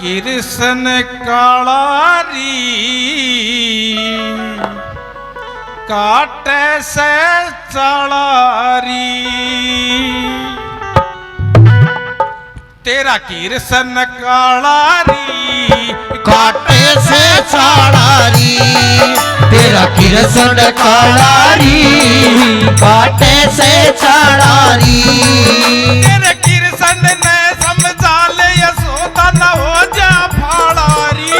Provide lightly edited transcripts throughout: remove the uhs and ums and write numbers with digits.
कृष्ण कालारी काटे से चलारी तेरा कृष्ण कालारी काटे से चालारी तेरा कृष्ण कालारी काटे से चालारी तेरे कृष्ण ने समझा ले यशोदा न हो जा फाड़ारी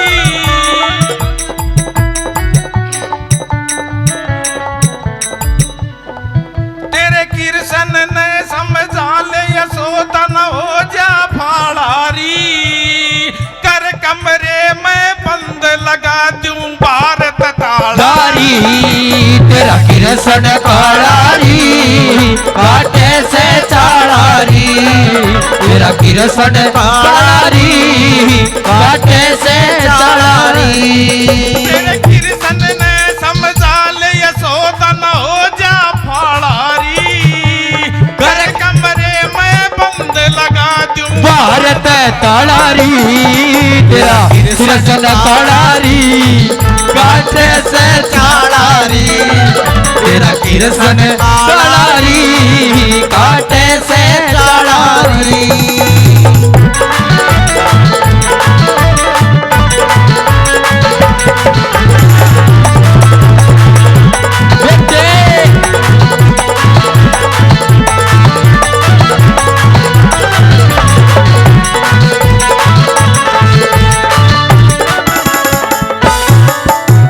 तेरे कृष्ण ने समझा ले यशोदा न हो जा फाड़ारी कर कमरे में बंद लगा दूं भारत तालारी तेरा कृष्ण कालारी काटे से चालारी तेरा कृष्ण कालारी काटे से चालारी तेरे कृष्ण ने समझा ले यशोदा न हो जा फाड़ारी घर कमरे में बंद लगा दूं भारत तालारी तेरा कृष्ण कालारी काटे से चालारी तेरा कृष्ण कालारी काटे से चालारी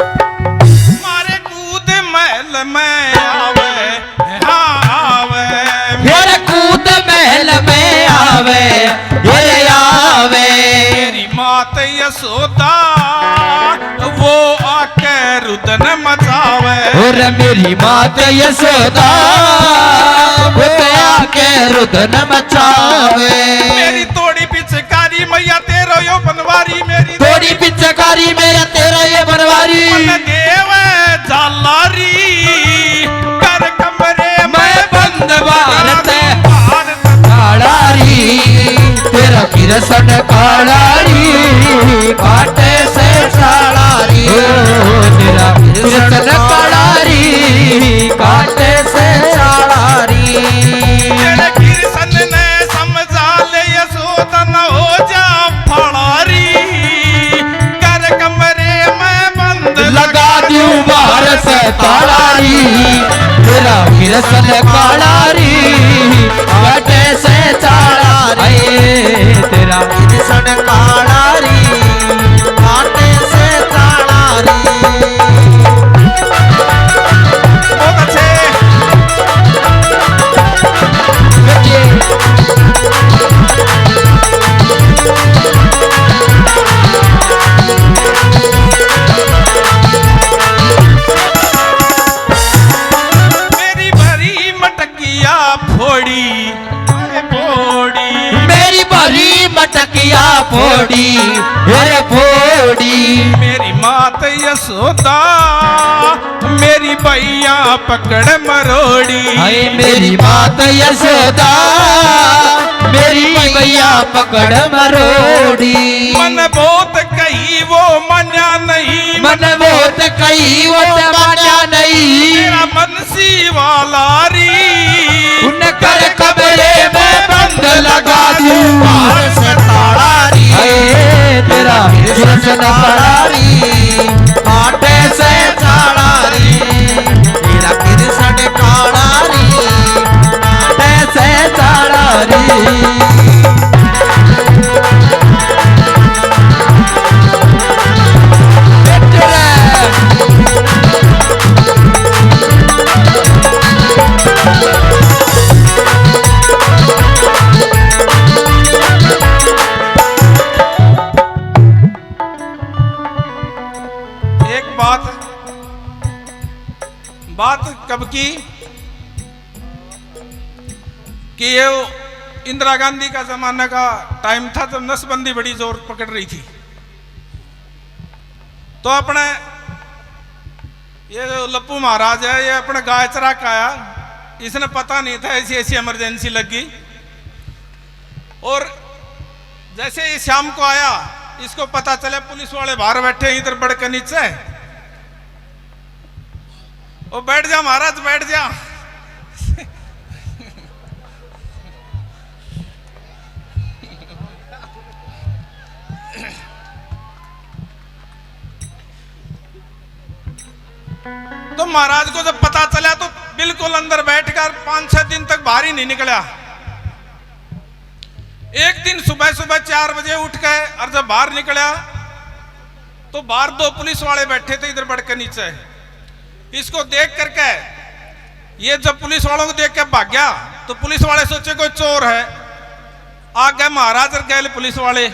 मारे कूद महल में आवे हाँ आवे मेरे कूद महल में आवे ये आवे मेरी मात यशोदा वो आके रुदन मचावे और मेरी मात यशोदा वो आके रुदन मचावे मेरी तोड़ी पिचकारी मैया तेरो यो बनवारी मेरी थोड़ी पिचकारी मेरा तेरा ये बनवारी मन देव जालारी कर कमरे मैं बंद भारत भारत कालारी तेरा कृष्ण कालारी काटे से चालारी तेरा कृष्ण कालारी काटे से चालारी तेरे कृष्ण ने समझा ले यशोदा न हो जा फड़ारी कर कमरे में बंद लगा दूं बाहर से तालारी तेरा कृष्ण कालारी काटे से चालारी तेरा कृष्ण कालारी काटे से चालारी बहुत अच्छे मेरी भरी मटकिया फोड़ी फोड़ी मेरी भरी मटकिया फोड़ी अरे फोड़ी मेरी मात यशोदा मेरी भैया पकड़ मरोड़ी हाय मेरी मात यशोदा मेरी भैया पकड़ मरोड़ी मन बहुत कही वो मना नहीं मन बहुत कही वो माना नहीं तेरा मनसी वाला री उन कर कमरे में बंद लगा दूं बाहर से तालारी तेरा कृष्ण कालारी काटे से चालारी तेरा कृष्ण कालारी काटे से चालारी एक बात कब की कि ये इंदिरा गांधी का जमाना का टाइम था जब नसबंदी बड़ी जोर पकड़ रही थी तो अपने ये जो लप्पू महाराज है ये अपने गाय चरा का आया इसने पता नहीं था ऐसी ऐसी इमरजेंसी लग गई और जैसे ही शाम को आया इसको पता चला पुलिस वाले बाहर बैठे इधर बढ़ के नीचे। ओ बैठ जा महाराज बैठ जा। तो महाराज को जब पता चला तो बिल्कुल अंदर बैठकर 5-6 दिन तक बाहर ही नहीं निकला। एक दिन सुबह सुबह 4 बजे उठ गए और जब बाहर निकला तो बाहर 2 पुलिस वाले बैठे थे इधर बढ़ के नीचे। इसको देख करके ये जब पुलिस वालों को देख के भाग गया तो पुलिस वाले सोचे कोई चोर है। आ गए महाराज और गए पुलिस वाले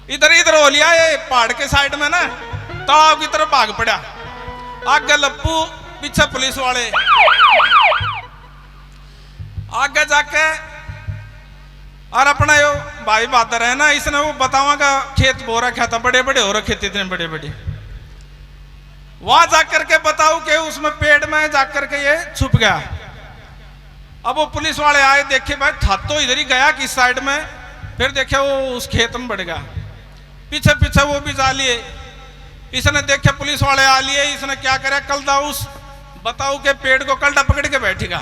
इधर इधर हो लिया ये पहाड़ के साइड में ना तालाब की तरफ भाग पड़ा। आगे लप्पू पीछे पुलिस वाले। आगे जाके और अपना यो भाई बहादुर है ना इसने वो बतावागा खेत बो रखा था बड़े बड़े हो रखे थे इतने बड़े बड़े। वहां जाकर के बताओ कि उसमें पेड़ में जाकर के ये छुप गया। अब वो पुलिस वाले आए देखे भाई था तो इधर ही गया किस साइड में। फिर देखे वो उस खेत में बढ़ गया। पीछे पीछे वो भी जा लिए। इसने देखे पुलिस वाले आ लिए। इसने क्या करे कलदा उस बताओ के पेड़ को कलडा पकड़ के बैठेगा।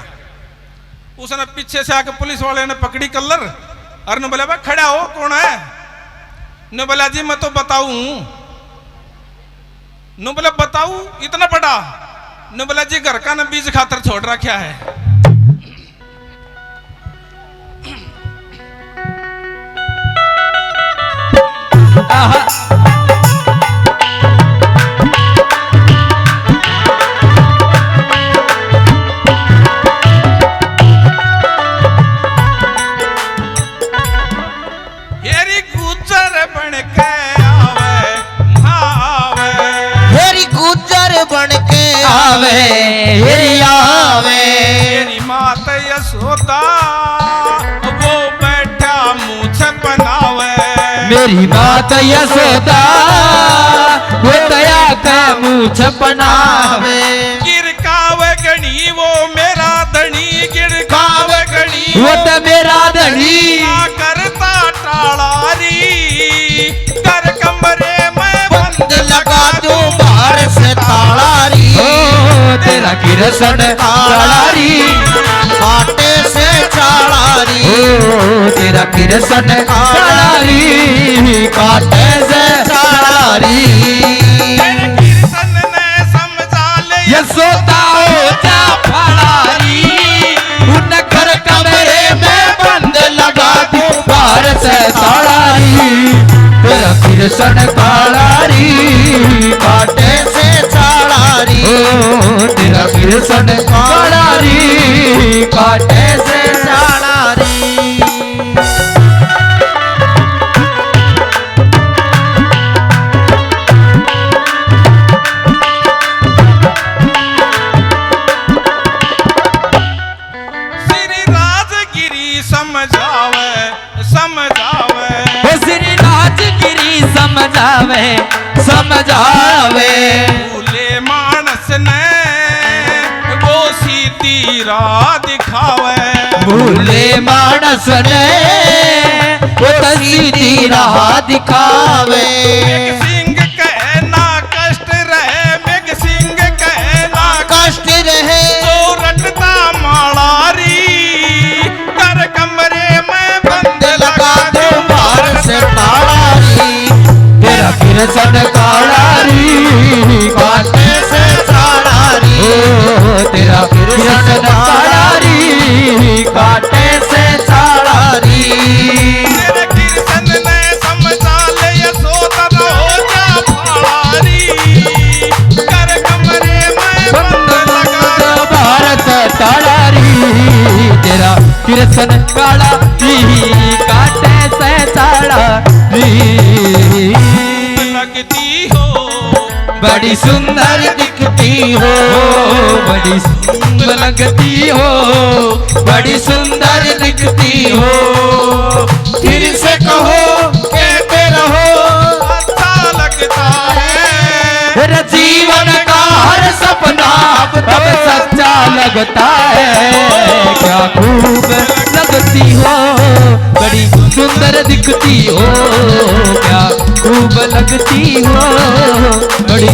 उसने पीछे से आके पुलिस वाले ने पकड़ी कलर और ने बोला भाई खड़ा हो कौन है। ने बोला जी मैं तो बताऊं। ने बोला बताऊ इतना बड़ा। ने बोला जी घर का न बीज खातर छोड़ रखा है। मेरी मात यशोदा वो बैठा मूछ बनावे। मेरी मात यशोदा वो दया का मूछ बनावे। गिरकावे गणी वो मेरा धनी। गिरकावे गणी वो तो मेरा धनी। करता टालारी कर कमरे में बंद लगा दूं बाहर से तालारी। तेरा किरसन तालारी काटे से चालारी। तेरा किरसन तालारी काटे से चालारी। किरसन ने समझा ले यशोदा हो जा फलारी। उन घर कमरे में बंद लगा दूं बाहर से तालारी। तेरा किरसन तालारी काटे से चालारी। तेरा किरसन तालारी काटे से चालारी। श्री राजगिरी समझावे समझावे। श्री राजगिरी समझावे समझावे। भूले मानस ने वो सीधी राह दिखावे। भूले मानस ने वो सीधी राह दिखावे। मेघ सिंह कहना कष्ट रहे। मेघ सिंह कहना कष्ट रहे। तो रटता मालारी कर कमरे में बंद लगा दो बाहर से तालारी। तेरा किरसन तालारी काटे से चालारी। तेरा किरसन तालारी काटे से चालारी। तेरे किरसन ने समझा ले यशोदा हो जा फलारी कर कमरे में बंद लगा दो भारत तालारी। तेरा किरसन तालारी काटे से चालारी। लगती हो बड़ी सुंदर दिखती हो। बड़ी सुंदर लगती हो। बड़ी सुंदर दिखती हो। फिर से कहो कहते रहो अच्छा लगता है। तेरा जीवन का हर सपना अब सच्चा लगता है, क्या खूब लगती हो, बड़ी सुंदर दिखती हो, क्या खूब लगती हो, बड़ी